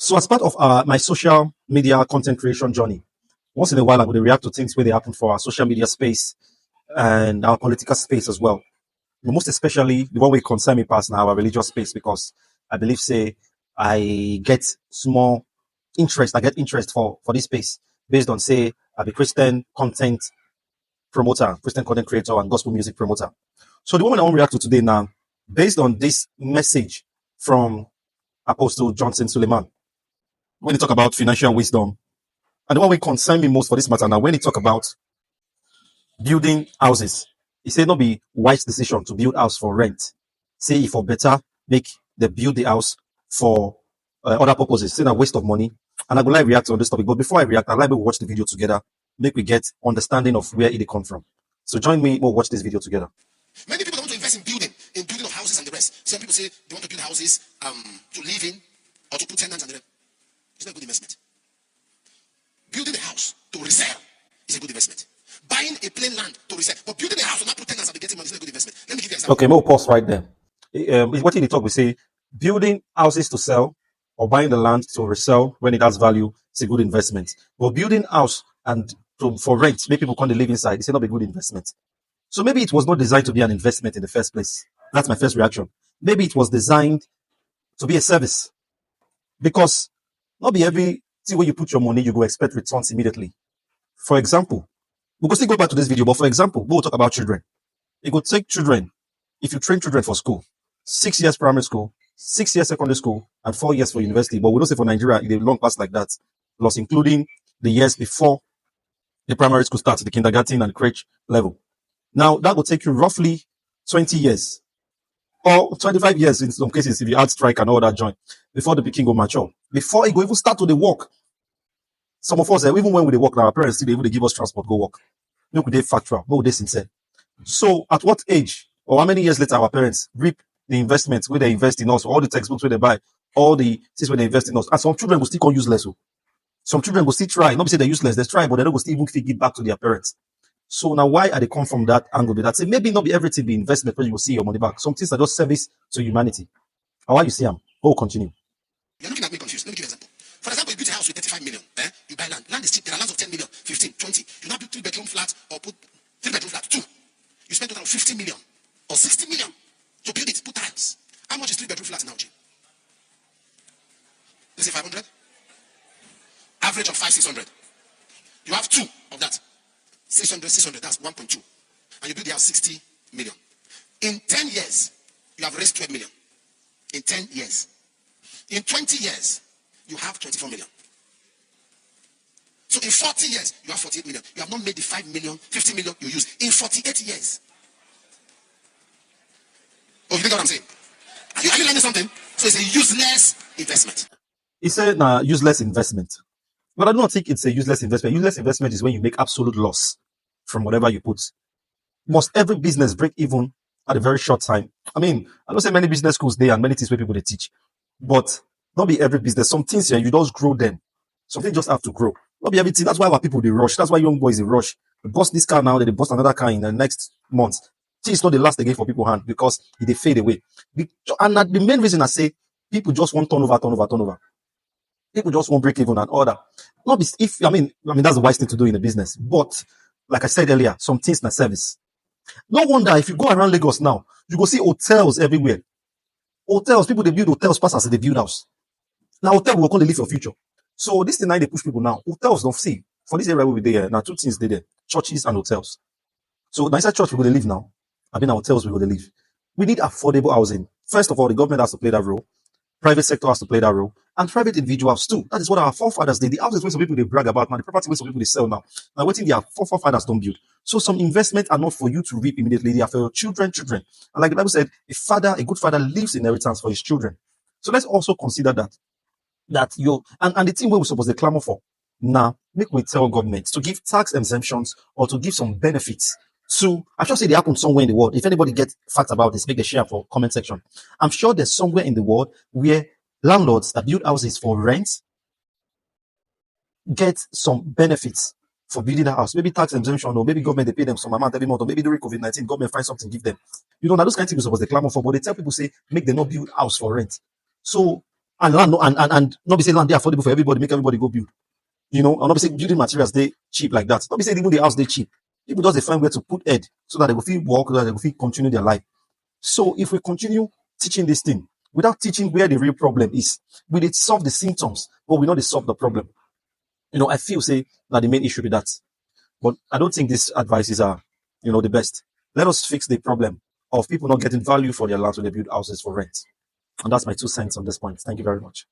So as part of my social media content creation journey, once in a while I would react to things where they happen for our social media space and our political space as well. But most especially the one we concern me past now, our religious space, because I believe say I get small interest, I get interest for this space based on say I'm a Christian content promoter, Christian content creator, and gospel music promoter. So the one I want to react to today now, based on this message from Apostle Johnson Suleman, when he talk about financial wisdom, and the one we concern me most for this matter now, when he talk about building houses, he said not be wise decision to build house for rent. Say if for better make the build the house for other purposes. Say a waste of money. And I would like to react on this topic. But before I react, I'd like to watch the video together, make we get understanding of where it come from. So join me, we'll watch this video together. Many people don't want to invest in building of houses and the rest. Some people say they want to build houses to live in or to put tenants and the rest. It's not a good investment. Building a house to resell is a good investment. Buying a plain land to resell, but building a house to not put tenants and be getting money is not a good investment. Let me give you an example. Okay, we'll pause right there. What in the talk we say building houses to sell or buying the land to resell when it has value is a good investment. But building house and for rent, make people come to live inside, it's not a good investment. So maybe it was not designed to be an investment in the first place. That's my first reaction. Maybe it was designed to be a service. Because not be every thing where you put your money, you go expect returns immediately. For example, we'll still go back to this video, but for example, we'll talk about children. You could take children, if you train children for school, 6 years primary school, 6 years secondary school, and 4 years for university. But we don't say for Nigeria, it's a long pass like that, plus including the years before the primary school starts, the kindergarten and crèche level. Now, that will take you roughly 20 years or 25 years in some cases if you add strike and all that join before the pikin go mature. Before it go even start to the work. Some of us, even when we work now, our parents still able to give us transport, go work. No, they factual, no, they sincere. So at what age or how many years later our parents reap the investments where they invest in us, all the textbooks where they buy, all the things where they invest in us. And some children will still call useless. Some children will still try, not say they're useless, they try, but they don't still even give it back to their parents. So now why are they come from that angle? That say maybe not be everything be investment where you will see your money back. Some things are just service to humanity. And why you see them? Oh, continue. You're looking at me confused. Let me give you an example. For example, you build a house with 35 million. You buy land. Land is cheap. There are lands of 10 million, 15, 20. You now build 3-bedroom flat or put 3-bedroom flat, 2. You spend total of 50 million or 60 million to build it, put tiles. How much is 3-bedroom flat now, Jim? Let's say 500. Average of 500-600. You have 2 of that. 600, that's 1.2. And you build the house 60 million. In 10 years, you have raised 12 million. In 10 years. In 20 years, you have 24 million. So in 40 years, you have 48 million. You have not made the 5 million, 50 million you use in 48 years. Oh, you think what I'm saying? Are you learning something? So it's a useless investment. He said, useless investment. But I don't think it's a useless investment. Useless investment is when you make absolute loss from whatever you put. Must every business break even at a very short time? I mean, I don't say many business schools there and many things where people they teach, but not be every business. Some things here, you just grow them. Some things just have to grow. Not be everything. That's why our people they rush. That's why young boys they rush. They bust this car now, they bust another car in the next month. Things not the last again for people hand because they fade away. And the main reason I say people just want turnover. People just won't break even and order. Not be, if I mean that's the wise thing to do in a business. But like I said earlier, some things na service. No wonder if you go around Lagos now, you go see hotels everywhere. Hotels, people they build hotels past as they build house. Now hotel will call they live your future. So this thing now they push people now. Hotels don't see for this area we be there. Now 2 things they there: churches and hotels. So now inside church we're going to live now. I mean, hotels we're going to live. We need affordable housing. First of all, the government has to play that role. Private sector has to play that role, and private individuals too. That is what our forefathers did. The houses where some people they brag about now, the property where some people they sell now. Now, waiting their forefathers don't build. So some investment are not for you to reap immediately. They are for your children. And like the Bible said, a good father leaves inheritance for his children. So let's also consider that and the thing where we're supposed to clamor for now, make we tell government to give tax exemptions or to give some benefits to, I'm sure say they happen somewhere in the world. If anybody gets facts about this, make a share for comment section. I'm sure there's somewhere in the world where landlords that build houses for rent get some benefits for building a house. Maybe tax exemption, or maybe government they pay them some amount every month, or maybe during COVID-19, government find something, give them. Now those kind of things are supposed to clamor for, but they tell people say make them not build house for rent. So And land no, and not be say land they affordable for everybody, make everybody go build. And not be say building materials they cheap like that. Not be say even the house they cheap. People just they find where to put head so that they will feel work, so that they will feel continue their life. So if we continue teaching this thing without teaching where the real problem is, we did solve the symptoms, but we not solve the problem. I feel say that the main issue be that. But I don't think these advices are, the best. Let us fix the problem of people not getting value for their land when they build houses for rent. And that's my 2 cents on this point. Thank you very much.